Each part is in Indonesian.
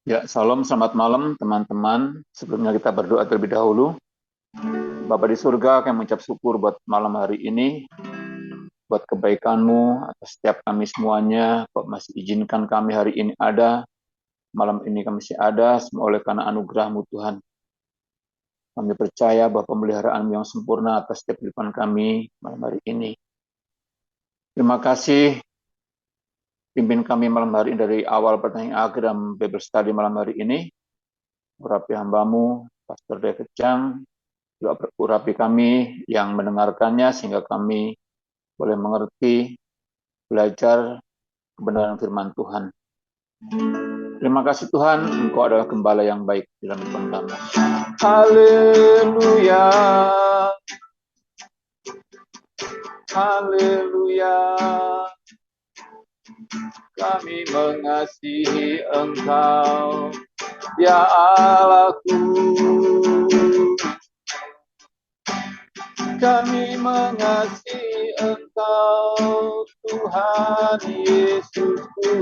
Ya, salam, selamat malam teman-teman. Sebelumnya kita berdoa terlebih dahulu. Bapa di surga, kami mengucap syukur buat malam hari ini, buat kebaikan-Mu atas setiap kami semuanya. Kau masih izinkan kami hari ini ada, malam ini kami masih ada, semua oleh karena anugerah-Mu Tuhan. Kami percaya bahwa pemeliharaan yang sempurna atas setiap kehidupan kami malam hari ini. Terima kasih pimpin kami malam hari ini dari awal pertandingan akhir dan Bible Study malam hari ini. Urapi hamba-Mu, Pastor David Chang, juga urapi kami yang mendengarkannya sehingga kami boleh mengerti, belajar kebenaran firman Tuhan. Terima kasih Tuhan, Engkau adalah gembala yang baik dalam hidup kami. Haleluya. Haleluya. Kami mengasihi Engkau, ya Allahku. Kami mengasihi Engkau, Tuhan Yesusku.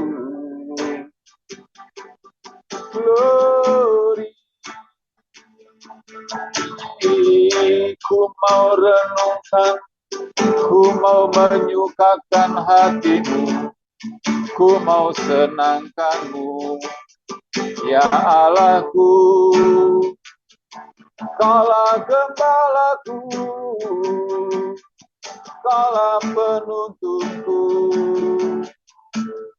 Glory. Ku mau renungkan, ku mau menyukakan hatimu, ku mau senangkan-Mu, ya Allahku. Kaulah gembalaku, Kaulah penuntunku,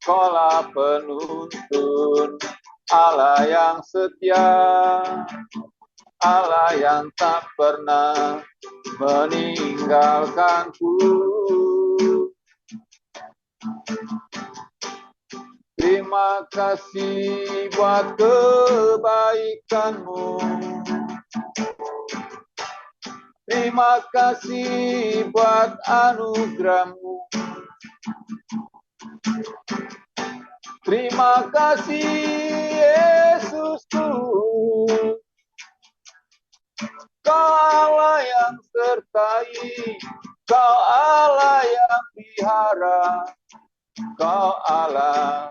Kaulah penuntun, Allah yang setia, Allah yang tak pernah meninggalkanku. Terima kasih buat kebaikan-Mu. Terima kasih buat anugerah-Mu. Terima kasih Yesusku. Kau Allah yang sertai, Kau Allah yang pelihara, Kau Allah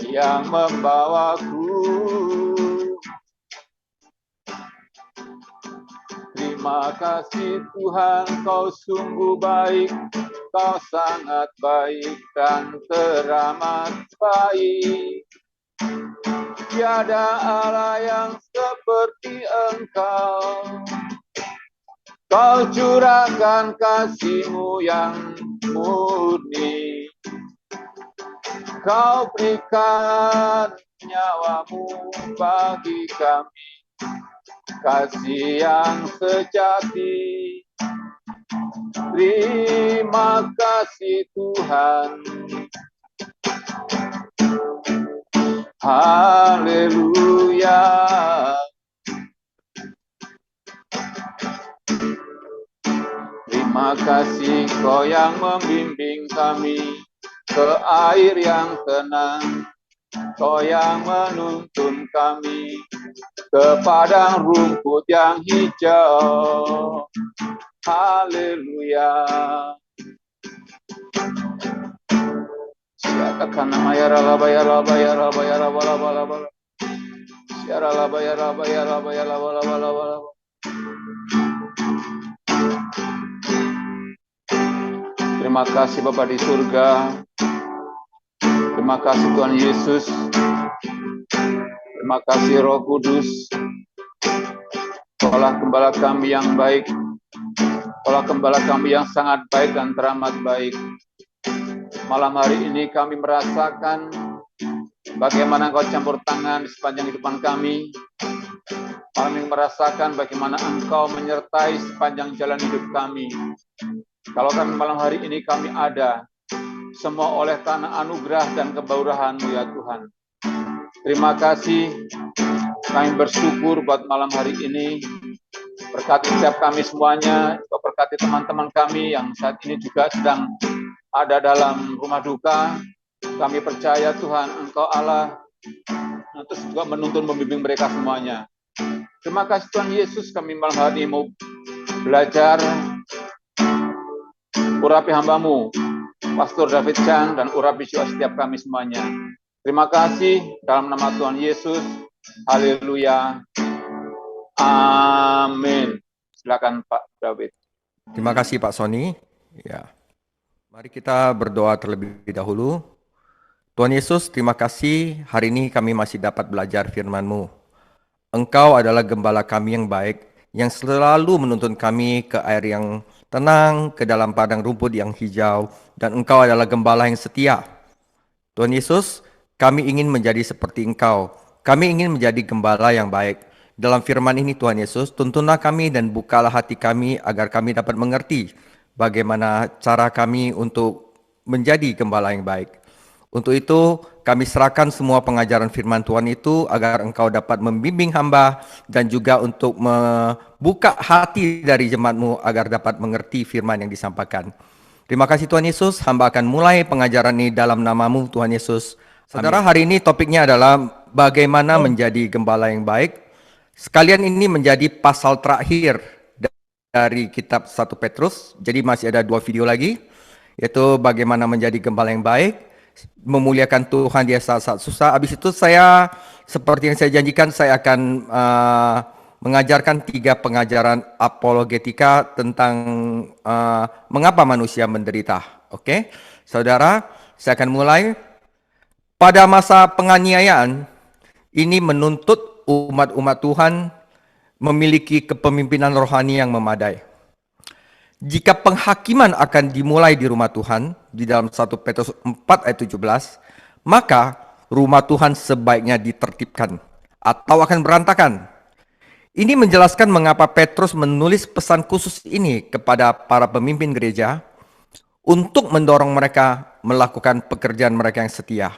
yang membawaku. Terima kasih Tuhan, Kau sungguh baik, Kau sangat baik dan teramat baik. Tiada Allah yang seperti Engkau. Kau curahkan kasih-Mu yang murni. Kau berikan nyawa-Mu bagi kami, kasih yang sejati. Terima kasih Tuhan. Haleluya. Terima kasih Kau yang membimbing kami ke air yang tenang, Kau yang menuntun kami ke padang rumput yang hijau. Haleluya. Siatakan nama ya raba ya raba ya raba ya raba raba raba. Siara raba ya raba ya raba ya raba raba raba raba. Terima kasih Bapa di surga. Terima kasih Tuhan Yesus. Terima kasih Roh Kudus. Kaulah gembala kami yang baik. Kaulah gembala kami yang sangat baik dan teramat baik. Malam hari ini kami merasakan bagaimana Engkau campur tangan di sepanjang kehidupan kami. Malam ini merasakan bagaimana Engkau menyertai sepanjang jalan hidup kami. Kalau kami malam hari ini kami ada, semua oleh karena anugerah dan kebaurahan-Mu ya Tuhan. Terima kasih, kami bersyukur buat malam hari ini. Berkati setiap kami semuanya, berkati teman-teman kami yang saat ini juga sedang ada dalam rumah duka. Kami percaya Tuhan, Engkau Allah, terus juga menuntun membimbing mereka semuanya. Terima kasih Tuhan Yesus, kami malam hari ini mau belajar. Urapi hamba-Mu, Pastor David Chang, dan urapi juga setiap kami semuanya. Terima kasih dalam nama Tuhan Yesus. Haleluya. Amin. Silakan Pak David. Terima kasih Pak Sony. Ya. Mari kita berdoa terlebih dahulu. Tuhan Yesus, terima kasih hari ini kami masih dapat belajar firman-Mu. Engkau adalah gembala kami yang baik, yang selalu menuntun kami ke air yang tenang, ke dalam padang rumput yang hijau, dan Engkau adalah gembala yang setia. Tuhan Yesus, kami ingin menjadi seperti Engkau. Kami ingin menjadi gembala yang baik. Dalam firman ini Tuhan Yesus, tuntunlah kami dan bukalah hati kami agar kami dapat mengerti bagaimana cara kami untuk menjadi gembala yang baik. Untuk itu, kami serahkan semua pengajaran firman Tuhan itu agar Engkau dapat membimbing hamba dan juga untuk membuka hati dari jemaat-Mu agar dapat mengerti firman yang disampaikan. Terima kasih Tuhan Yesus, hamba akan mulai pengajaran ini dalam nama-Mu Tuhan Yesus. Saudara, hari ini topiknya adalah bagaimana menjadi gembala yang baik. Sekalian ini menjadi pasal terakhir dari kitab 1 Petrus, jadi masih ada 2 video lagi, yaitu bagaimana menjadi gembala yang baik, memuliakan Tuhan di saat-saat susah. Habis itu saya, seperti yang saya janjikan, saya akan mengajarkan 3 pengajaran apologetika tentang mengapa manusia menderita. Oke, saudara, saya akan mulai. Pada masa penganiayaan, ini menuntut umat-umat Tuhan memiliki kepemimpinan rohani yang memadai. Jika penghakiman akan dimulai di rumah Tuhan, di dalam 1 Petrus 4 ayat 17, maka rumah Tuhan sebaiknya ditertibkan atau akan berantakan. Ini menjelaskan mengapa Petrus menulis pesan khusus ini kepada para pemimpin gereja untuk mendorong mereka melakukan pekerjaan mereka yang setia.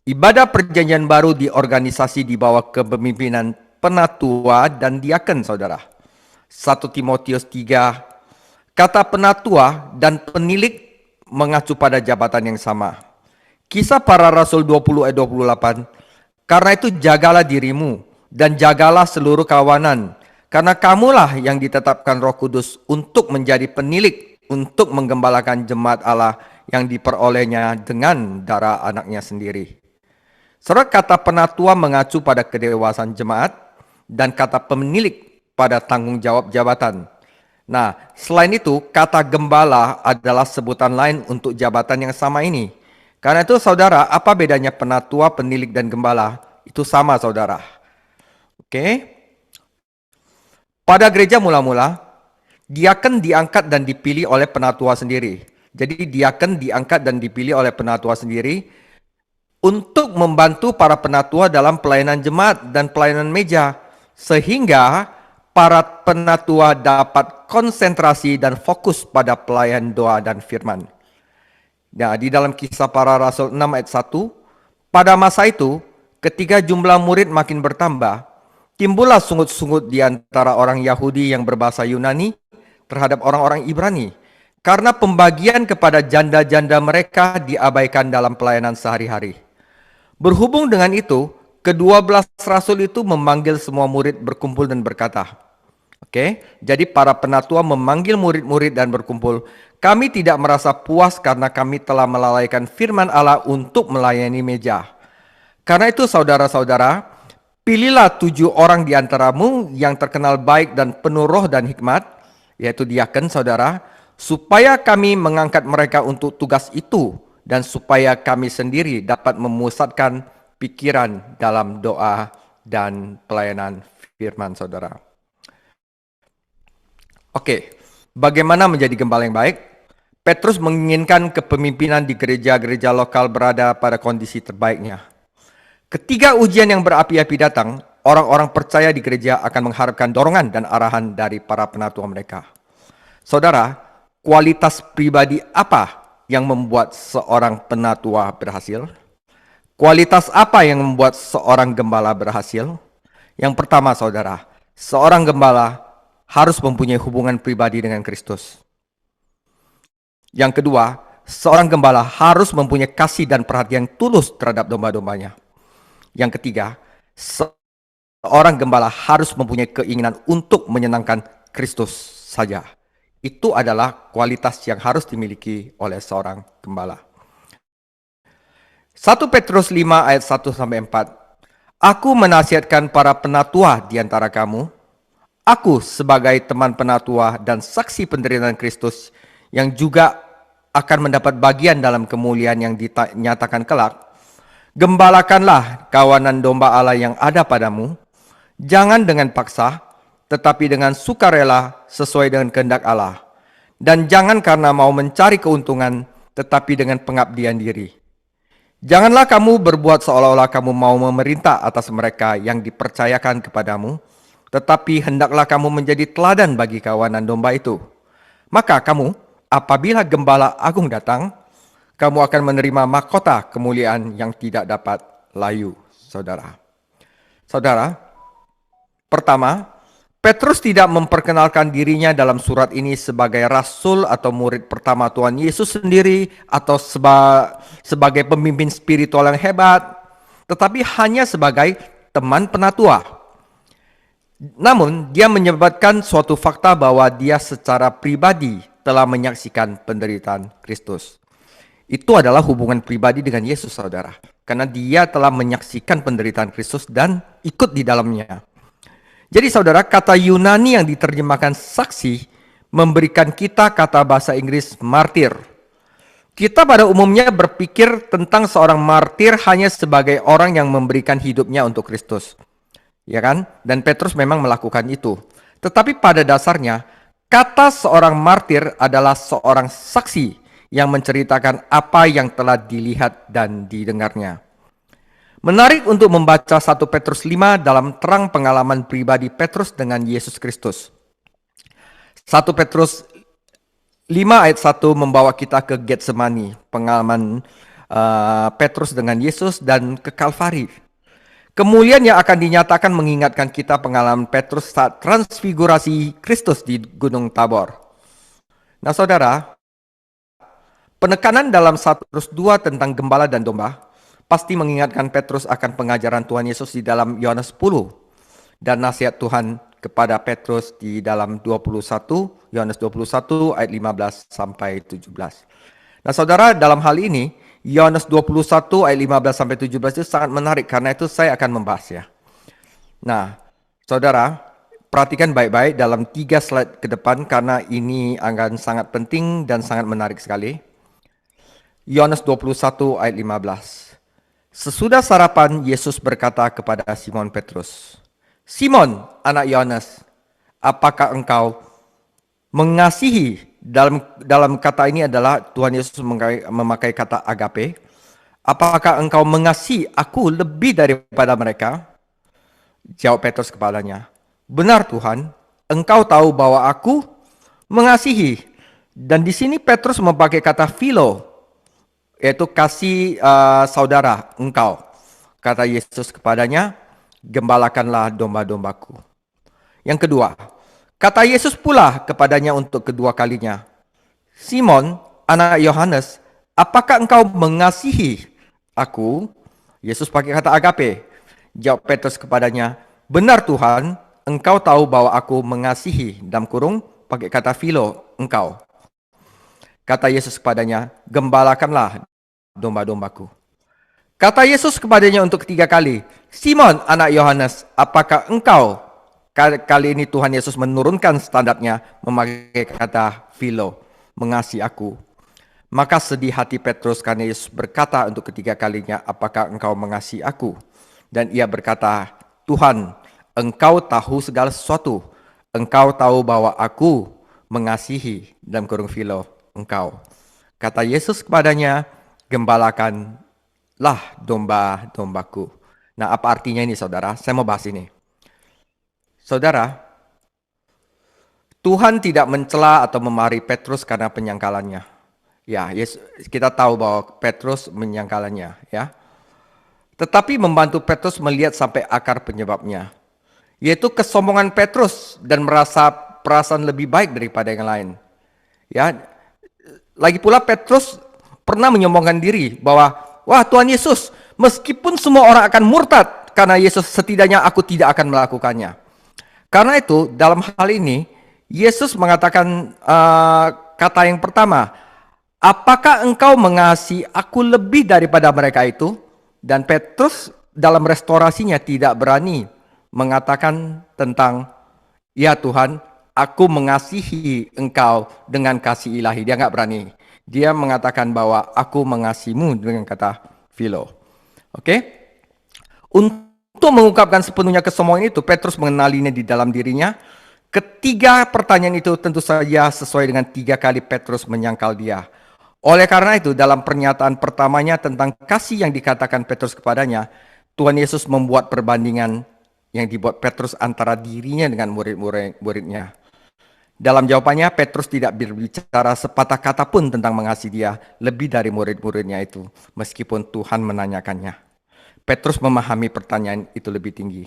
Ibadah perjanjian baru di organisasi di bawah kepemimpinan penatua dan diaken, saudara. 1 Timotius 3, kata penatua dan penilik mengacu pada jabatan yang sama. Kisah para Rasul 20 ayat 28, karena itu jagalah dirimu dan jagalah seluruh kawanan, karena kamulah yang ditetapkan Roh Kudus untuk menjadi penilik, untuk menggembalakan jemaat Allah yang diperolehnya dengan darah anaknya sendiri. Surat kata penatua mengacu pada kedewasaan jemaat dan kata penilik pada tanggung jawab jabatan. Nah, selain itu, kata gembala adalah sebutan lain untuk jabatan yang sama ini. Karena itu, saudara, apa bedanya penatua, penilik, dan gembala? Itu sama, saudara. Oke. Pada gereja mula-mula, diaken diangkat dan dipilih oleh penatua sendiri. Jadi, diaken diangkat dan dipilih oleh penatua sendiri untuk membantu para penatua dalam pelayanan jemaat dan pelayanan meja, sehingga para penatua dapat konsentrasi dan fokus pada pelayan doa dan firman. Nah, di dalam Kisah Para Rasul 6 ayat 1, pada masa itu, ketika jumlah murid makin bertambah, timbullah sungut-sungut di antara orang Yahudi yang berbahasa Yunani terhadap orang-orang Ibrani, karena pembagian kepada janda-janda mereka diabaikan dalam pelayanan sehari-hari. Berhubung dengan itu, ke-12 rasul itu memanggil semua murid berkumpul dan berkata, jadi para penatua memanggil murid-murid dan berkumpul. Kami tidak merasa puas karena kami telah melalaikan firman Allah untuk melayani meja. Karena itu saudara-saudara, pilihlah 7 orang di antaramu yang terkenal baik dan penuh roh dan hikmat, yaitu diaken, saudara, supaya kami mengangkat mereka untuk tugas itu dan supaya kami sendiri dapat memusatkan pikiran dalam doa dan pelayanan firman, saudara. Oke, bagaimana menjadi gembala yang baik? Petrus menginginkan kepemimpinan di gereja-gereja lokal berada pada kondisi terbaiknya. Ketika ujian yang berapi-api datang, orang-orang percaya di gereja akan mengharapkan dorongan dan arahan dari para penatua mereka. Saudara, kualitas pribadi apa yang membuat seorang penatua berhasil? Kualitas apa yang membuat seorang gembala berhasil? Yang pertama, saudara, seorang gembala harus mempunyai hubungan pribadi dengan Kristus. Yang kedua, seorang gembala harus mempunyai kasih dan perhatian tulus terhadap domba-dombanya. Yang ketiga, seorang gembala harus mempunyai keinginan untuk menyenangkan Kristus saja. Itu adalah kualitas yang harus dimiliki oleh seorang gembala. 1 Petrus 5 ayat 1 sampai 4. Aku menasihatkan para penatua di antara kamu, aku sebagai teman penatua dan saksi penderitaan Kristus yang juga akan mendapat bagian dalam kemuliaan yang dinyatakan kelak. Gembalakanlah kawanan domba Allah yang ada padamu, jangan dengan paksa, tetapi dengan sukarela sesuai dengan kehendak Allah. Dan jangan karena mau mencari keuntungan, tetapi dengan pengabdian diri. Janganlah kamu berbuat seolah-olah kamu mau memerintah atas mereka yang dipercayakan kepadamu, tetapi hendaklah kamu menjadi teladan bagi kawanan domba itu. Maka kamu, apabila gembala agung datang, kamu akan menerima mahkota kemuliaan yang tidak dapat layu, saudara. Saudara, pertama, Petrus tidak memperkenalkan dirinya dalam surat ini sebagai rasul atau murid pertama Tuhan Yesus sendiri atau sebagai pemimpin spiritual yang hebat, tetapi hanya sebagai teman penatua. Namun, dia menyebutkan suatu fakta bahwa dia secara pribadi telah menyaksikan penderitaan Kristus. Itu adalah hubungan pribadi dengan Yesus, saudara. Karena dia telah menyaksikan penderitaan Kristus dan ikut di dalamnya. Jadi saudara, kata Yunani yang diterjemahkan saksi memberikan kita kata bahasa Inggris martir. Kita pada umumnya berpikir tentang seorang martir hanya sebagai orang yang memberikan hidupnya untuk Kristus. Ya kan? Dan Petrus memang melakukan itu. Tetapi pada dasarnya, kata seorang martir adalah seorang saksi yang menceritakan apa yang telah dilihat dan didengarnya. Menarik untuk membaca 1 Petrus 5 dalam terang pengalaman pribadi Petrus dengan Yesus Kristus. 1 Petrus 5 ayat 1 membawa kita ke Getsemani, pengalaman Petrus dengan Yesus dan ke Kalvari. Kemuliaan yang akan dinyatakan mengingatkan kita pengalaman Petrus saat transfigurasi Kristus di Gunung Tabor. Nah saudara, penekanan dalam 1 Petrus 2 tentang gembala dan domba pasti mengingatkan Petrus akan pengajaran Tuhan Yesus di dalam Yohanes 10 dan nasihat Tuhan kepada Petrus di dalam 21, Yohanes 21 ayat 15 sampai 17. Nah saudara, dalam hal ini Yohanes 21 ayat 15 sampai 17 itu sangat menarik, karena itu saya akan membahasnya. Nah saudara, perhatikan baik-baik dalam 3 slide ke depan karena ini akan sangat penting dan sangat menarik sekali. Yohanes 21 ayat 15. Sesudah sarapan, Yesus berkata kepada Simon Petrus, Simon, anak Yohanes, apakah engkau mengasihi? Dalam kata ini adalah Tuhan Yesus memakai kata agape. Apakah engkau mengasihi aku lebih daripada mereka? Jawab Petrus kepadanya, benar Tuhan, engkau tahu bahwa aku mengasihi. Dan di sini Petrus memakai kata philo, yaitu kasih saudara engkau. Kata Yesus kepadanya, gembalakanlah domba-dombaku. Yang kedua, kata Yesus pula kepadanya untuk kedua kalinya, Simon, anak Yohanes, apakah engkau mengasihi aku? Yesus pakai kata agape. Jawab Petrus kepadanya, benar Tuhan, engkau tahu bahwa aku mengasihi. Dalam kurung pakai kata philo, engkau. Kata Yesus kepadanya, gembalakanlah domba-dombaku. Kata Yesus kepadanya untuk ketiga kali, Simon anak Yohanes, apakah engkau? Kali ini Tuhan Yesus menurunkan standarnya memakai kata philo, mengasihi aku. Maka sedih hati Petrus karena Yesus berkata untuk ketiga kalinya, apakah engkau mengasihi aku? Dan ia berkata, Tuhan, engkau tahu segala sesuatu. Engkau tahu bahwa aku mengasihi, dalam kurung philo, engkau. Kata Yesus kepadanya, gembalakanlah domba-dombaku. Nah, apa artinya ini saudara? Saya mau bahas ini. Saudara, Tuhan tidak mencela atau memarahi Petrus karena penyangkalannya. Ya, kita tahu bahwa Petrus menyangkalannya, ya. Tetapi membantu Petrus melihat sampai akar penyebabnya, yaitu kesombongan Petrus dan merasa perasaan lebih baik daripada yang lain. Ya, lagi pula Petrus pernah menyombongkan diri bahwa, wah Tuhan Yesus, meskipun semua orang akan murtad karena Yesus, setidaknya aku tidak akan melakukannya. Karena itu dalam hal ini Yesus mengatakan kata yang pertama, apakah engkau mengasihi aku lebih daripada mereka itu? Dan Petrus dalam restorasinya tidak berani mengatakan tentang, ya Tuhan, aku mengasihi engkau dengan kasih ilahi. Dia nggak berani. Dia mengatakan bahwa aku mengasihimu dengan kata philo. Oke? Untuk mengungkapkan sepenuhnya kesombongan itu, Petrus mengenalinya di dalam dirinya. Ketiga pertanyaan itu tentu saja sesuai dengan 3 kali Petrus menyangkal dia. Oleh karena itu, dalam pernyataan pertamanya tentang kasih yang dikatakan Petrus kepadanya, Tuhan Yesus membuat perbandingan yang dibuat Petrus antara dirinya dengan murid-muridnya. Dalam jawabannya, Petrus tidak berbicara sepatah kata pun tentang mengasihi dia lebih dari murid-muridnya itu, meskipun Tuhan menanyakannya. Petrus memahami pertanyaan itu lebih tinggi.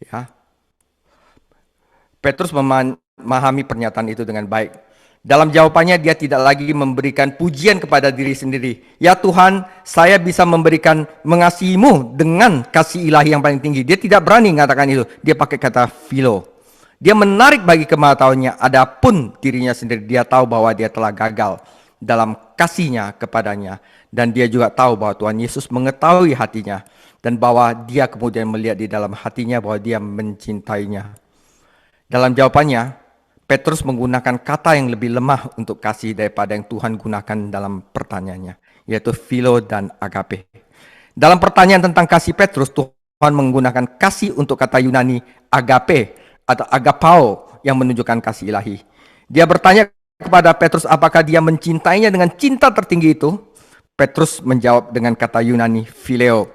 Ya. Petrus memahami pernyataan itu dengan baik. Dalam jawabannya dia tidak lagi memberikan pujian kepada diri sendiri. Ya Tuhan, saya bisa memberikan mengasihimu dengan kasih ilahi yang paling tinggi. Dia tidak berani mengatakan itu. Dia pakai kata philo. Dia menarik bagi kematahuannya. Adapun dirinya sendiri, dia tahu bahwa dia telah gagal dalam kasihnya kepadanya. Dan dia juga tahu bahwa Tuhan Yesus mengetahui hatinya. Dan bahwa dia kemudian melihat di dalam hatinya bahwa dia mencintainya. Dalam jawabannya, Petrus menggunakan kata yang lebih lemah untuk kasih daripada yang Tuhan gunakan dalam pertanyaannya, yaitu philo dan agape. Dalam pertanyaan tentang kasih Petrus, Tuhan menggunakan kasih untuk kata Yunani agape atau agapao yang menunjukkan kasih ilahi. Dia bertanya kepada Petrus apakah dia mencintainya dengan cinta tertinggi itu. Petrus menjawab dengan kata Yunani phileo,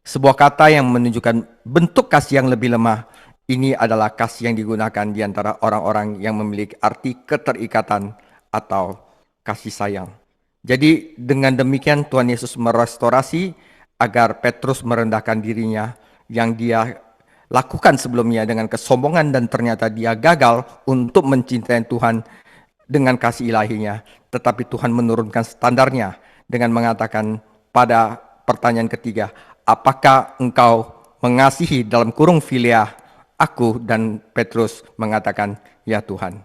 sebuah kata yang menunjukkan bentuk kasih yang lebih lemah. Ini adalah kasih yang digunakan di antara orang-orang yang memiliki arti keterikatan atau kasih sayang. Jadi dengan demikian Tuhan Yesus merestorasi agar Petrus merendahkan dirinya yang dia lakukan sebelumnya dengan kesombongan dan ternyata dia gagal untuk mencintai Tuhan dengan kasih ilahinya. Tetapi Tuhan menurunkan standarnya dengan mengatakan pada pertanyaan ketiga, apakah engkau mengasihi dalam kurung philia aku? Dan Petrus mengatakan, ya Tuhan.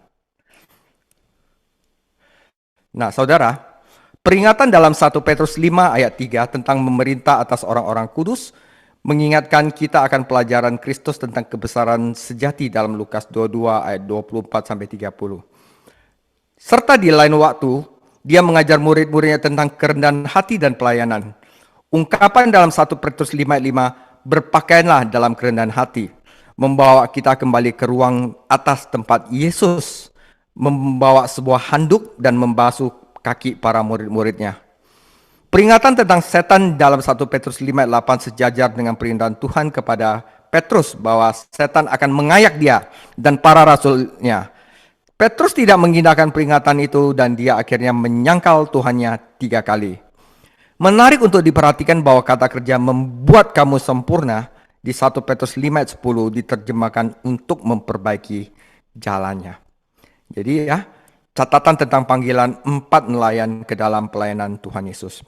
Nah saudara, peringatan dalam 1 Petrus 5 ayat 3 tentang memerintah atas orang-orang kudus mengingatkan kita akan pelajaran Kristus tentang kebesaran sejati dalam Lukas 22 ayat 24-30. Serta di lain waktu, dia mengajar murid-muridnya tentang kerendahan hati dan pelayanan. Ungkapan dalam 1 Petrus 5 ayat 5, berpakaianlah dalam kerendahan hati, membawa kita kembali ke ruang atas tempat Yesus membawa sebuah handuk dan membasuh kaki para murid-muridnya. Peringatan tentang setan dalam 1 Petrus 5 ayat 8 sejajar dengan perintahan Tuhan kepada Petrus bahwa setan akan mengayak dia dan para rasulnya. Petrus tidak mengindahkan peringatan itu dan dia akhirnya menyangkal Tuhannya 3 kali. Menarik untuk diperhatikan bahwa kata kerja membuat kamu sempurna di 1 Petrus 5 ayat 10 diterjemahkan untuk memperbaiki jalannya. Jadi ya, catatan tentang panggilan 4 nelayan ke dalam pelayanan Tuhan Yesus.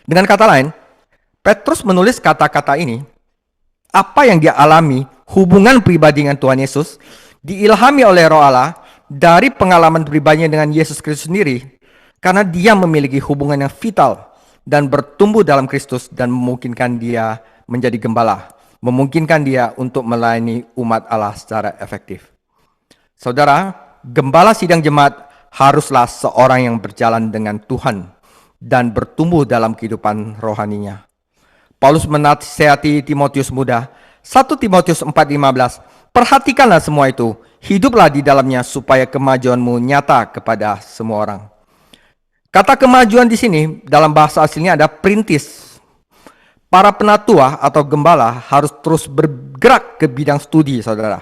Dengan kata lain, Petrus menulis kata-kata ini, apa yang dia alami, hubungan pribadi dengan Tuhan Yesus, diilhami oleh Roh Allah dari pengalaman pribadinya dengan Yesus Kristus sendiri, karena dia memiliki hubungan yang vital dan bertumbuh dalam Kristus dan memungkinkan dia menjadi gembala, memungkinkan dia untuk melayani umat Allah secara efektif. Saudara, gembala sidang jemaat haruslah seorang yang berjalan dengan Tuhan dan bertumbuh dalam kehidupan rohaninya. Paulus menasihati Timotius muda, 1 Timotius 4:15, perhatikanlah semua itu, hiduplah di dalamnya supaya kemajuanmu nyata kepada semua orang. Kata kemajuan di sini dalam bahasa aslinya ada perintis. Para penatua atau gembala harus terus bergerak ke bidang studi, saudara,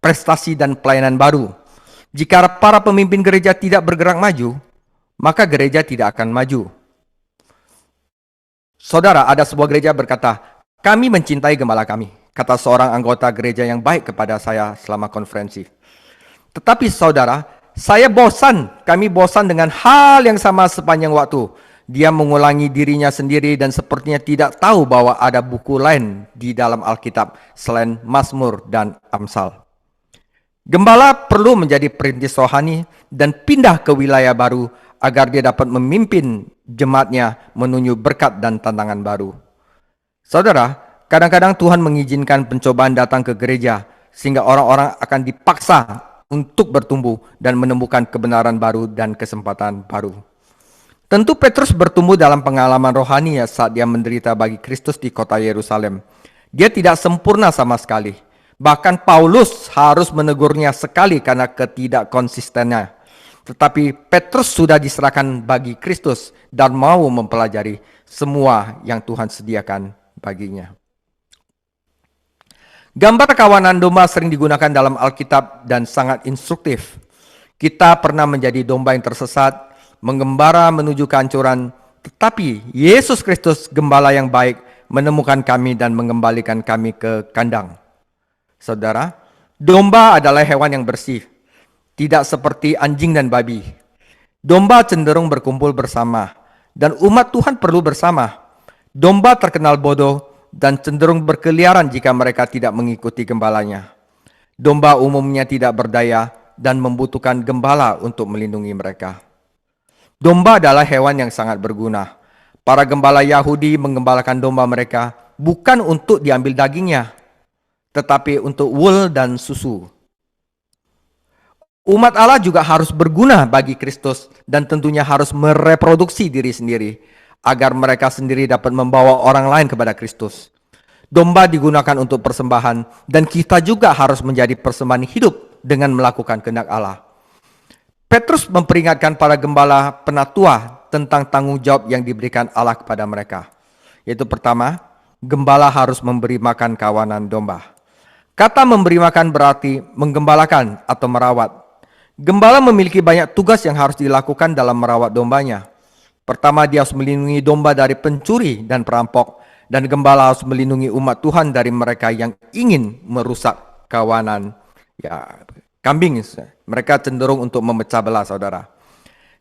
prestasi dan pelayanan baru. Jika para pemimpin gereja tidak bergerak maju, maka gereja tidak akan maju. Saudara, ada sebuah gereja berkata, kami mencintai gembala kami, kata seorang anggota gereja yang baik kepada saya selama konferensi. Tetapi saudara, kami bosan dengan hal yang sama sepanjang waktu. Dia mengulangi dirinya sendiri dan sepertinya tidak tahu bahwa ada buku lain di dalam Alkitab selain Mazmur dan Amsal. Gembala perlu menjadi perintis rohani dan pindah ke wilayah baru agar dia dapat memimpin jemaatnya menuju berkat dan tantangan baru. Saudara, kadang-kadang Tuhan mengizinkan pencobaan datang ke gereja sehingga orang-orang akan dipaksa untuk bertumbuh dan menemukan kebenaran baru dan kesempatan baru. Tentu Petrus bertumbuh dalam pengalaman rohani saat dia menderita bagi Kristus di kota Yerusalem. Dia tidak sempurna sama sekali. Bahkan Paulus harus menegurnya sekali karena ketidakkonsistennya. Tetapi Petrus sudah diserahkan bagi Kristus dan mau mempelajari semua yang Tuhan sediakan baginya. Gambar kawanan domba sering digunakan dalam Alkitab dan sangat instruktif. Kita pernah menjadi domba yang tersesat, mengembara menuju kehancuran, tetapi Yesus Kristus, gembala yang baik, menemukan kami dan mengembalikan kami ke kandang. Saudara, domba adalah hewan yang bersih, tidak seperti anjing dan babi. Domba cenderung berkumpul bersama, dan umat Tuhan perlu bersama. Domba terkenal bodoh dan cenderung berkeliaran jika mereka tidak mengikuti gembalanya. Domba umumnya tidak berdaya dan membutuhkan gembala untuk melindungi mereka. Domba adalah hewan yang sangat berguna. Para gembala Yahudi menggembalakan domba mereka bukan untuk diambil dagingnya, tetapi untuk wool dan susu. Umat Allah juga harus berguna bagi Kristus dan tentunya harus mereproduksi diri sendiri agar mereka sendiri dapat membawa orang lain kepada Kristus. Domba digunakan untuk persembahan dan kita juga harus menjadi persembahan hidup dengan melakukan kehendak Allah. Petrus memperingatkan para gembala penatua tentang tanggung jawab yang diberikan Allah kepada mereka. Yaitu pertama, gembala harus memberi makan kawanan domba. Kata memberi makan berarti menggembalakan atau merawat. Gembala memiliki banyak tugas yang harus dilakukan dalam merawat dombanya. Pertama, dia harus melindungi domba dari pencuri dan perampok. Dan gembala harus melindungi umat Tuhan dari mereka yang ingin merusak kawanan kambing. Mereka cenderung untuk memecah belah, saudara.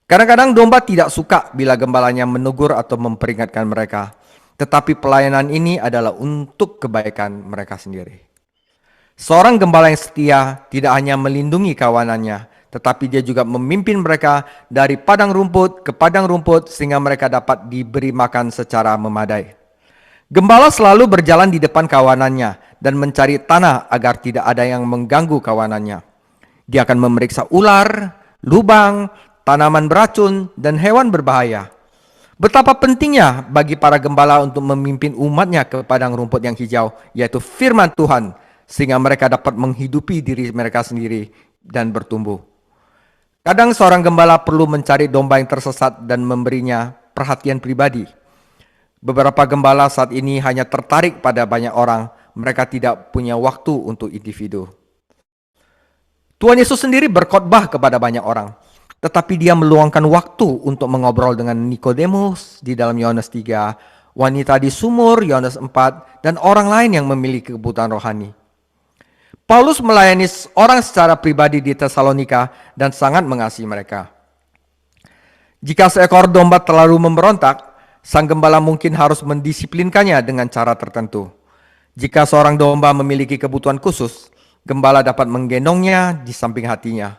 Kadang-kadang domba tidak suka bila gembalanya menegur atau memperingatkan mereka. Tetapi pelayanan ini adalah untuk kebaikan mereka sendiri. Seorang gembala yang setia tidak hanya melindungi kawanannya, tetapi dia juga memimpin mereka dari padang rumput ke padang rumput sehingga mereka dapat diberi makan secara memadai. Gembala selalu berjalan di depan kawanannya dan mencari tanah agar tidak ada yang mengganggu kawanannya. Dia akan memeriksa ular, lubang, tanaman beracun, dan hewan berbahaya. Betapa pentingnya bagi para gembala untuk memimpin umatnya ke padang rumput yang hijau, yaitu firman Tuhan, sehingga mereka dapat menghidupi diri mereka sendiri dan bertumbuh. Kadang seorang gembala perlu mencari domba yang tersesat dan memberinya perhatian pribadi. Beberapa gembala saat ini hanya tertarik pada banyak orang, mereka tidak punya waktu untuk individu. Tuhan Yesus sendiri berkhotbah kepada banyak orang, tetapi dia meluangkan waktu untuk mengobrol dengan Nikodemus di dalam Yohanes 3, wanita di sumur Yohanes 4, dan orang lain yang memiliki kebutuhan rohani. Paulus melayani orang secara pribadi di Tesalonika dan sangat mengasihi mereka. Jika seekor domba terlalu memberontak, sang gembala mungkin harus mendisiplinkannya dengan cara tertentu. Jika seorang domba memiliki kebutuhan khusus, gembala dapat menggendongnya di samping hatinya.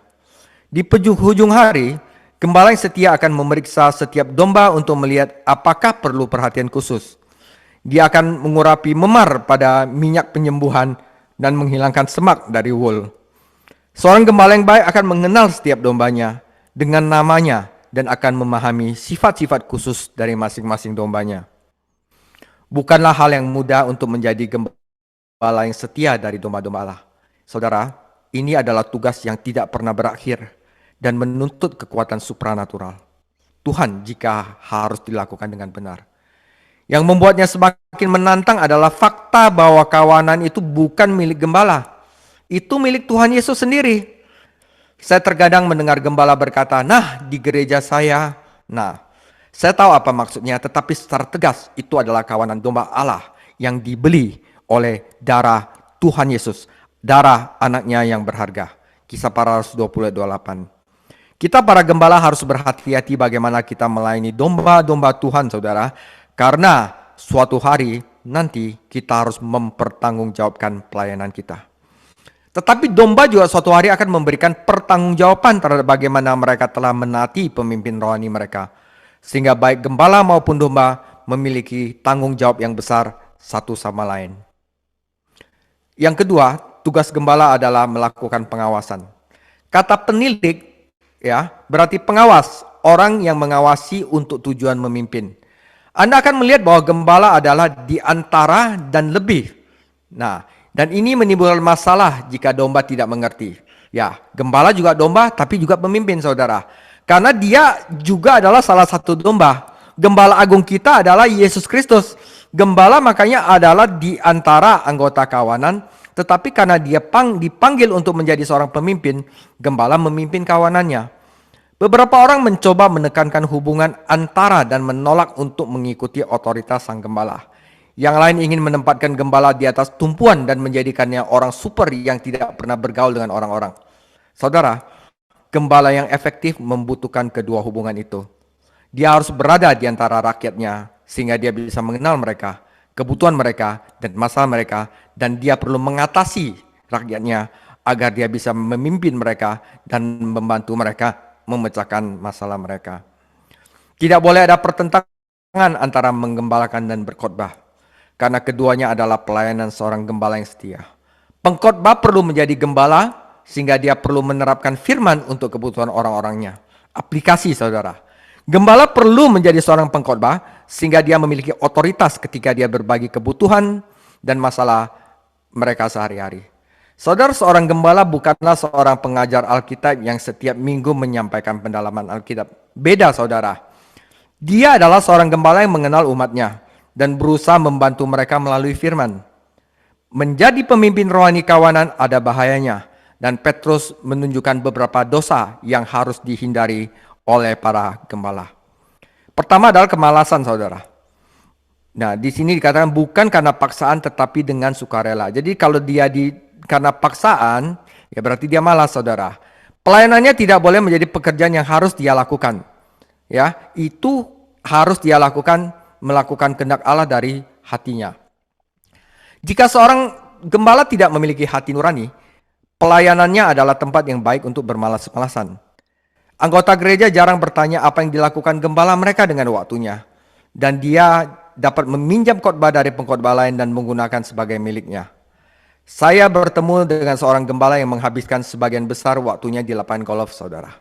Di penghujung hari, gembala yang setia akan memeriksa setiap domba untuk melihat apakah perlu perhatian khusus. Dia akan mengurapi memar pada minyak penyembuhan dan menghilangkan semak dari wool. Seorang gembala yang baik akan mengenal setiap dombanya dengan namanya dan akan memahami sifat-sifat khusus dari masing-masing dombanya. Bukanlah hal yang mudah untuk menjadi gembala yang setia dari domba-domba Allah. Saudara, ini adalah tugas yang tidak pernah berakhir dan menuntut kekuatan supranatural Tuhan jika harus dilakukan dengan benar. Yang membuatnya semakin menantang adalah fakta bahwa kawanan itu bukan milik gembala. Itu milik Tuhan Yesus sendiri. Saya terkadang mendengar gembala berkata, di gereja saya, saya tahu apa maksudnya, tetapi secara tegas itu adalah kawanan domba Allah yang dibeli oleh darah Tuhan Yesus, darah anaknya yang berharga. Kisah Para Rasul 20:28. Kita para gembala harus berhati-hati bagaimana kita melayani domba-domba Tuhan, saudara, karena suatu hari nanti kita harus mempertanggungjawabkan pelayanan kita. Tetapi domba juga suatu hari akan memberikan pertanggungjawaban terhadap bagaimana mereka telah menaati pemimpin rohani mereka. Sehingga baik gembala maupun domba memiliki tanggung jawab yang besar satu sama lain. Yang kedua, tugas gembala adalah melakukan pengawasan. Kata penilik ya, berarti pengawas, orang yang mengawasi untuk tujuan memimpin. Anda akan melihat bahwa gembala adalah di antara dan lebih. Nah, dan ini menimbulkan masalah jika domba tidak mengerti. Ya, gembala juga domba, tapi juga pemimpin, saudara. Karena dia juga adalah salah satu domba. Gembala agung kita adalah Yesus Kristus. Gembala makanya adalah di antara anggota kawanan, tetapi karena dia dipanggil untuk menjadi seorang pemimpin, gembala memimpin kawanannya. Beberapa orang mencoba menekankan hubungan antara dan menolak untuk mengikuti otoritas sang gembala. Yang lain ingin menempatkan gembala di atas tumpuan dan menjadikannya orang super yang tidak pernah bergaul dengan orang-orang. Saudara, gembala yang efektif membutuhkan kedua hubungan itu. Dia harus berada di antara rakyatnya sehingga dia bisa mengenal mereka, kebutuhan mereka, dan masalah mereka. Dan dia perlu mengatasi rakyatnya agar dia bisa memimpin mereka dan membantu mereka memecahkan masalah mereka. Tidak boleh ada pertentangan antara menggembalakan dan berkhotbah, karena keduanya adalah pelayanan seorang gembala yang setia. Pengkhotbah perlu menjadi gembala sehingga dia perlu menerapkan firman untuk kebutuhan orang-orangnya. Aplikasi, saudara. Gembala perlu menjadi seorang pengkhotbah sehingga dia memiliki otoritas ketika dia berbagi kebutuhan dan masalah mereka sehari-hari. Saudara, seorang gembala bukanlah seorang pengajar Alkitab yang setiap minggu menyampaikan pendalaman Alkitab. Beda, saudara. Dia adalah seorang gembala yang mengenal umatnya dan berusaha membantu mereka melalui firman. Menjadi pemimpin rohani kawanan ada bahayanya, dan Petrus menunjukkan beberapa dosa yang harus dihindari oleh para gembala. Pertama adalah kemalasan, saudara. Nah, di sini dikatakan bukan karena paksaan tetapi dengan sukarela. Jadi kalau dia karena paksaan, ya berarti dia malas, saudara. Pelayanannya tidak boleh menjadi pekerjaan yang harus dia lakukan. Ya, itu harus dia lakukan, melakukan kehendak Allah dari hatinya. Jika seorang gembala tidak memiliki hati nurani, pelayanannya adalah tempat yang baik untuk bermalas-malasan. Anggota gereja jarang bertanya apa yang dilakukan gembala mereka dengan waktunya. Dan dia dapat meminjam khotbah dari pengkhotbah lain dan menggunakan sebagai miliknya. Saya bertemu dengan seorang gembala yang menghabiskan sebagian besar waktunya di lapangan golf, saudara.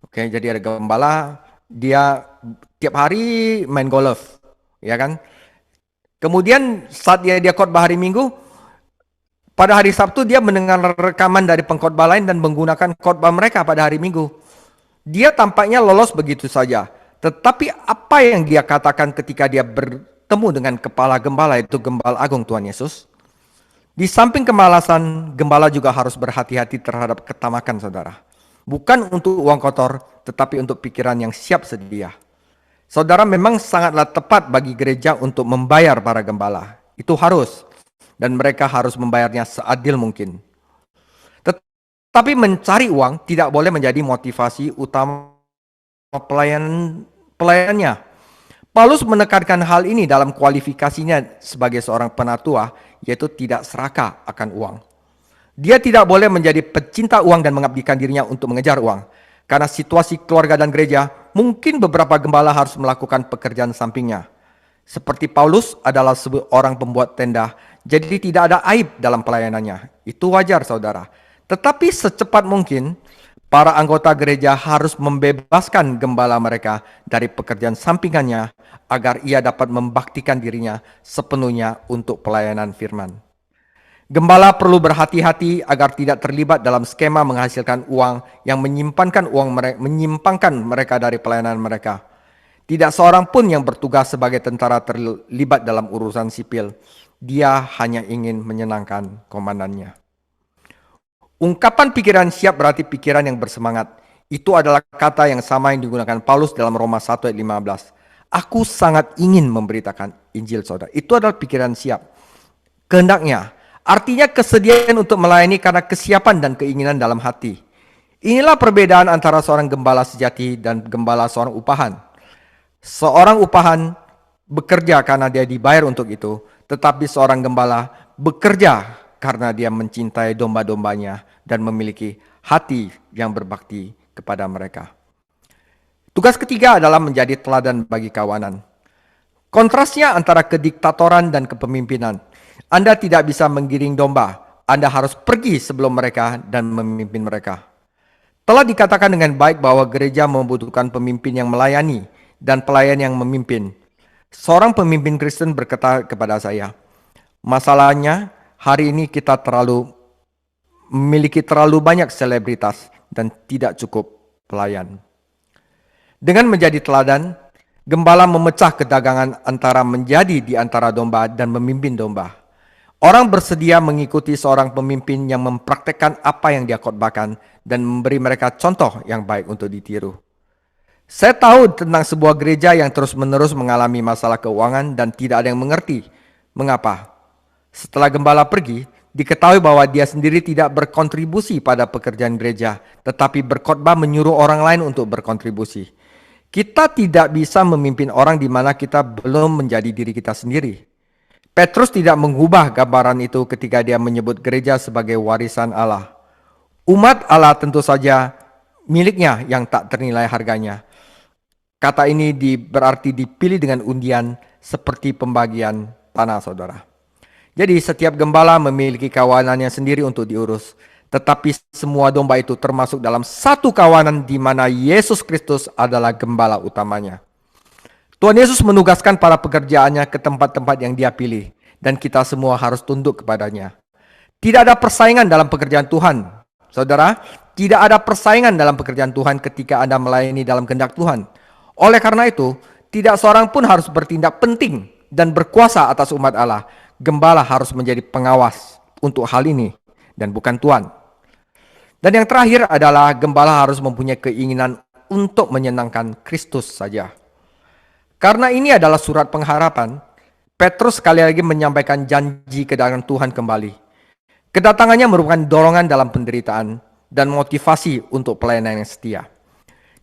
Oke, jadi ada gembala, dia tiap hari main golf, ya kan? Kemudian saat dia khotbah hari Minggu, pada hari Sabtu dia mendengar rekaman dari pengkhotbah lain dan menggunakan khotbah mereka pada hari Minggu. Dia tampaknya lolos begitu saja. Tetapi apa yang dia katakan ketika dia bertemu dengan kepala gembala, itu Gembala Agung Tuhan Yesus? Di samping kemalasan, gembala juga harus berhati-hati terhadap ketamakan, saudara. Bukan untuk uang kotor, tetapi untuk pikiran yang siap sedia. Saudara, memang sangatlah tepat bagi gereja untuk membayar para gembala. Itu harus. Dan mereka harus membayarnya seadil mungkin. Tetapi mencari uang tidak boleh menjadi motivasi utama pelayanannya. Paulus menekankan hal ini dalam kualifikasinya sebagai seorang penatua, yaitu tidak serakah akan uang. Dia tidak boleh menjadi pecinta uang dan mengabdikan dirinya untuk mengejar uang. Karena situasi keluarga dan gereja, mungkin beberapa gembala harus melakukan pekerjaan sampingnya. Seperti Paulus adalah seorang pembuat tenda, jadi tidak ada aib dalam pelayanannya. Itu wajar, saudara. Tetapi secepat mungkin, para anggota gereja harus membebaskan gembala mereka dari pekerjaan sampingannya agar ia dapat membaktikan dirinya sepenuhnya untuk pelayanan firman. Gembala perlu berhati-hati agar tidak terlibat dalam skema menghasilkan uang yang menyimpangkan mereka dari pelayanan mereka. Tidak seorang pun yang bertugas sebagai tentara terlibat dalam urusan sipil. Dia hanya ingin menyenangkan komandannya. Ungkapan pikiran siap berarti pikiran yang bersemangat. Itu adalah kata yang sama yang digunakan Paulus dalam Roma 1 ayat 15. Aku sangat ingin memberitakan Injil, saudara. Itu adalah pikiran siap. Kehendaknya. Artinya kesediaan untuk melayani karena kesiapan dan keinginan dalam hati. Inilah perbedaan antara seorang gembala sejati dan gembala seorang upahan. Seorang upahan bekerja karena dia dibayar untuk itu, tetapi seorang gembala bekerja karena dia mencintai domba-dombanya dan memiliki hati yang berbakti kepada mereka. Tugas ketiga adalah menjadi teladan bagi kawanan. Kontrasnya antara kediktatoran dan kepemimpinan. Anda tidak bisa menggiring domba. Anda harus pergi sebelum mereka dan memimpin mereka. Telah dikatakan dengan baik bahwa gereja membutuhkan pemimpin yang melayani dan pelayan yang memimpin. Seorang pemimpin Kristen berkata kepada saya, masalahnya hari ini kita memiliki terlalu banyak selebritas dan tidak cukup pelayan. Dengan menjadi teladan, gembala memecah kedagangan antara menjadi di antara domba dan memimpin domba. Orang bersedia mengikuti seorang pemimpin yang mempraktekkan apa yang dia khotbahkan dan memberi mereka contoh yang baik untuk ditiru. Saya tahu tentang sebuah gereja yang terus-menerus mengalami masalah keuangan dan tidak ada yang mengerti mengapa. Setelah gembala pergi, diketahui bahwa dia sendiri tidak berkontribusi pada pekerjaan gereja, tetapi berkhotbah menyuruh orang lain untuk berkontribusi. Kita tidak bisa memimpin orang di mana kita belum menjadi diri kita sendiri. Petrus tidak mengubah gambaran itu ketika dia menyebut gereja sebagai warisan Allah. Umat Allah tentu saja miliknya yang tak ternilai harganya. Kata ini berarti dipilih dengan undian seperti pembagian tanah, saudara. Jadi setiap gembala memiliki kawanannya sendiri untuk diurus. Tetapi semua domba itu termasuk dalam satu kawanan di mana Yesus Kristus adalah gembala utamanya. Tuhan Yesus menugaskan para pekerjaannya ke tempat-tempat yang dia pilih. Dan kita semua harus tunduk kepadanya. Tidak ada persaingan dalam pekerjaan Tuhan. Saudara, tidak ada persaingan dalam pekerjaan Tuhan ketika Anda melayani dalam kehendak Tuhan. Oleh karena itu, tidak seorang pun harus bertindak penting dan berkuasa atas umat Allah. Gembala harus menjadi pengawas untuk hal ini dan bukan Tuhan. Dan yang terakhir adalah gembala harus mempunyai keinginan untuk menyenangkan Kristus saja. Karena ini adalah surat pengharapan, Petrus sekali lagi menyampaikan janji kedatangan Tuhan kembali. Kedatangannya merupakan dorongan dalam penderitaan dan motivasi untuk pelayanan yang setia.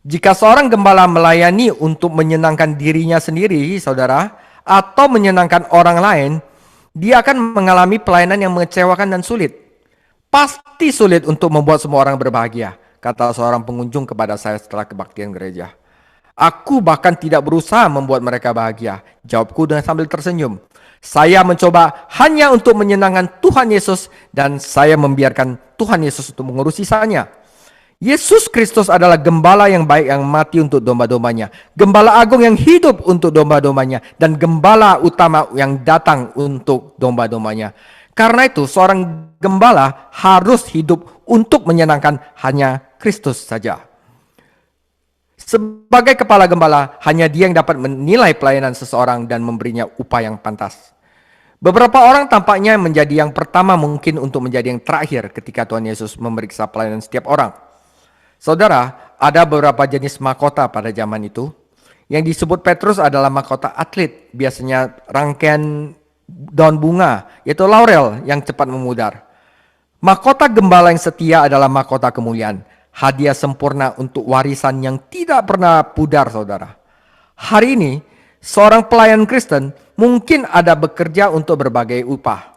Jika seorang gembala melayani untuk menyenangkan dirinya sendiri, saudara, atau menyenangkan orang lain, dia akan mengalami pelayanan yang mengecewakan dan sulit. Pasti sulit untuk membuat semua orang berbahagia, kata seorang pengunjung kepada saya setelah kebaktian gereja. Aku bahkan tidak berusaha membuat mereka bahagia, jawabku dengan sambil tersenyum. Saya mencoba hanya untuk menyenangkan Tuhan Yesus dan saya membiarkan Tuhan Yesus untuk mengurus sisanya. Yesus Kristus adalah gembala yang baik yang mati untuk domba-dombanya, gembala agung yang hidup untuk domba-dombanya, dan gembala utama yang datang untuk domba-dombanya. Karena itu seorang gembala harus hidup untuk menyenangkan hanya Kristus saja. Sebagai kepala gembala, hanya dia yang dapat menilai pelayanan seseorang dan memberinya upah yang pantas. Beberapa orang tampaknya menjadi yang pertama mungkin untuk menjadi yang terakhir ketika Tuhan Yesus memeriksa pelayanan setiap orang. Saudara, ada beberapa jenis mahkota pada zaman itu. Yang disebut Petrus adalah mahkota atlet, biasanya rangkaian daun bunga, yaitu laurel yang cepat memudar. Mahkota gembala yang setia adalah mahkota kemuliaan. Hadiah sempurna untuk warisan yang tidak pernah pudar, saudara. Hari ini, seorang pelayan Kristen mungkin ada bekerja untuk berbagai upah.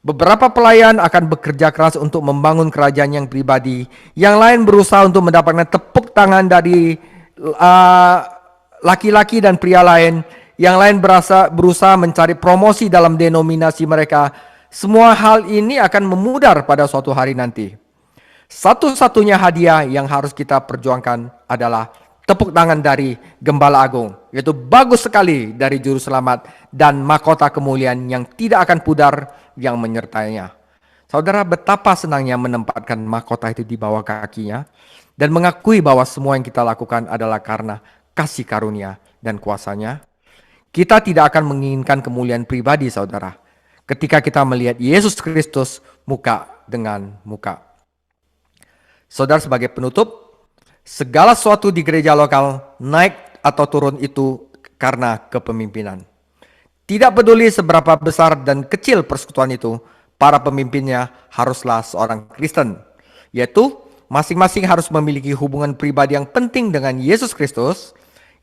Beberapa pelayan akan bekerja keras untuk membangun kerajaan yang pribadi. Yang lain berusaha untuk mendapatkan tepuk tangan dari laki-laki dan pria lain. Yang lain berusaha mencari promosi dalam denominasi mereka. Semua hal ini akan memudar pada suatu hari nanti. Satu-satunya hadiah yang harus kita perjuangkan adalah tepuk tangan dari Gembala Agung, yaitu bagus sekali dari Juru Selamat dan mahkota kemuliaan yang tidak akan pudar yang menyertainya. Saudara, betapa senangnya menempatkan mahkota itu di bawah kakinya dan mengakui bahwa semua yang kita lakukan adalah karena kasih karunia dan kuasanya. Kita tidak akan menginginkan kemuliaan pribadi, saudara, ketika kita melihat Yesus Kristus muka dengan muka. Saudara, sebagai penutup, segala sesuatu di gereja lokal naik atau turun itu karena kepemimpinan. Tidak peduli seberapa besar dan kecil persekutuan itu, para pemimpinnya haruslah seorang Kristen, yaitu masing-masing harus memiliki hubungan pribadi yang penting dengan Yesus Kristus.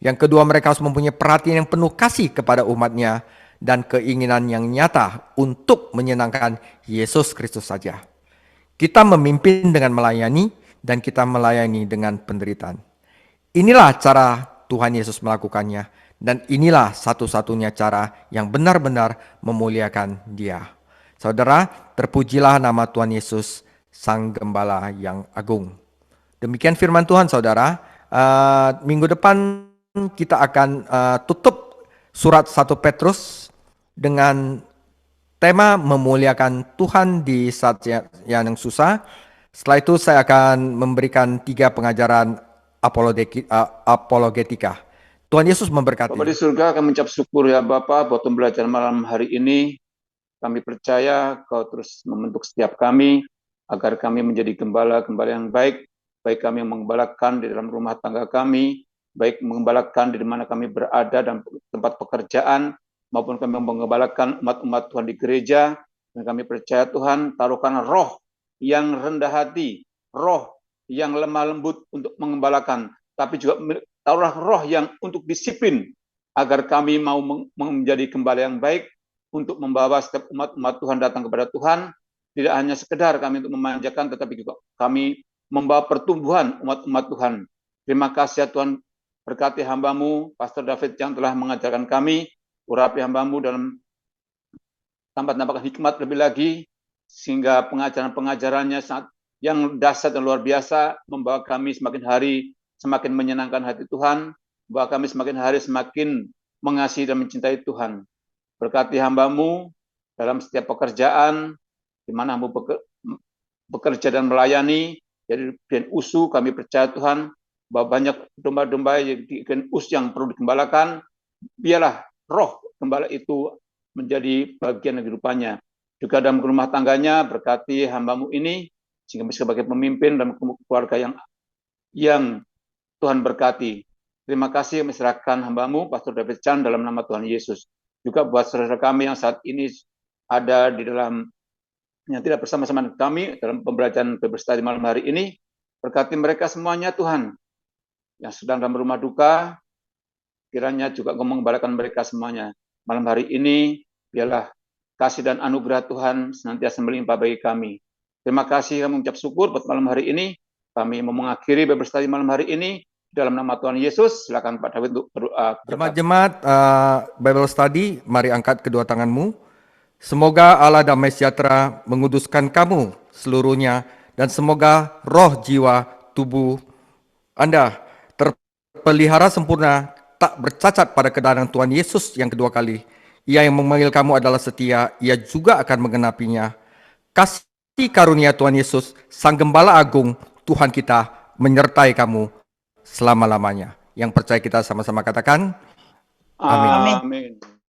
Yang kedua, mereka harus mempunyai perhatian yang penuh kasih kepada umatnya. dan keinginan yang nyata untuk menyenangkan Yesus Kristus saja. Kita memimpin dengan melayani dan kita melayani dengan penderitaan. Inilah cara Tuhan Yesus melakukannya dan inilah satu-satunya cara yang benar-benar memuliakan Dia. Saudara, terpujilah nama Tuhan Yesus, Sang Gembala yang agung. Demikian firman Tuhan, saudara. Minggu depan kita akan tutup surat 1 Petrus dengan tema memuliakan Tuhan di saat yang susah. Setelah itu saya akan memberikan 3 pengajaran apologetika. Tuhan Yesus memberkati. Bapa di surga, kami mengucap syukur ya Bapa buat pembelajaran malam hari ini. Kami percaya Kau terus membentuk setiap kami agar kami menjadi gembala-gembala yang baik kami yang mengembalakan di dalam rumah tangga kami, baik mengembalakan di mana kami berada dan tempat pekerjaan, maupun kami mengembalakan umat-umat Tuhan di gereja. Dan kami percaya Tuhan, taruhkan roh yang rendah hati, roh yang lemah lembut untuk mengembalakan, tapi juga taruhlah roh yang untuk disiplin, agar kami mau menjadi gembala yang baik, untuk membawa setiap umat-umat Tuhan datang kepada Tuhan, tidak hanya sekedar kami untuk memanjakan, tetapi juga kami membawa pertumbuhan umat-umat Tuhan. Terima kasih ya Tuhan, berkati hamba-Mu, Pastor David yang telah mengajarkan kami, urapi hamba-Mu dalam tambah-tambahkan hikmat lebih lagi, sehingga pengajaran-pengajarannya sangat yang dahsyat dan luar biasa, membawa kami semakin hari semakin menyenangkan hati Tuhan, membawa kami semakin hari semakin mengasihi dan mencintai Tuhan. Berkati hamba-Mu dalam setiap pekerjaan, di mana hamba bekerja dan melayani, jadi di USU kami percaya Tuhan, bahwa banyak domba-domba yang di USU yang perlu digembalakan, biarlah roh gembala itu menjadi bagian kehidupannya. Juga dalam rumah tangganya, berkati hamba-Mu ini, sehingga bisa sebagai pemimpin dalam keluarga yang Tuhan berkati. Terima kasih menyerahkan hamba-Mu, Pastor David Chan, dalam nama Tuhan Yesus. Juga buat saudara kami yang saat ini ada di dalam, yang tidak bersama-sama kami dalam pembelajaran Bible Study malam hari ini, berkati mereka semuanya Tuhan, yang sedang dalam rumah duka, kiranya juga mengembalakan mereka semuanya. Malam hari ini, biarlah kasih dan anugerah Tuhan senantiasa melimpah bagi kami. Terima kasih, kami mengucap syukur buat malam hari ini. Kami mau mengakhiri Bible Study malam hari ini dalam nama Tuhan Yesus. Silakan Pak David untuk berdoa. Jemaat-jemaat Bible Study, mari angkat kedua tanganmu. Semoga Allah damai sejahtera menguduskan kamu seluruhnya, dan semoga roh, jiwa, tubuh Anda terpelihara sempurna, tak bercacat pada kedatangan Tuhan Yesus yang kedua kali. Ia yang memanggil kamu adalah setia, Ia juga akan menggenapinya. Kasih karunia Tuhan Yesus, Sang Gembala Agung, Tuhan kita, menyertai kamu selama-lamanya. Yang percaya kita sama-sama katakan, amin. Amin.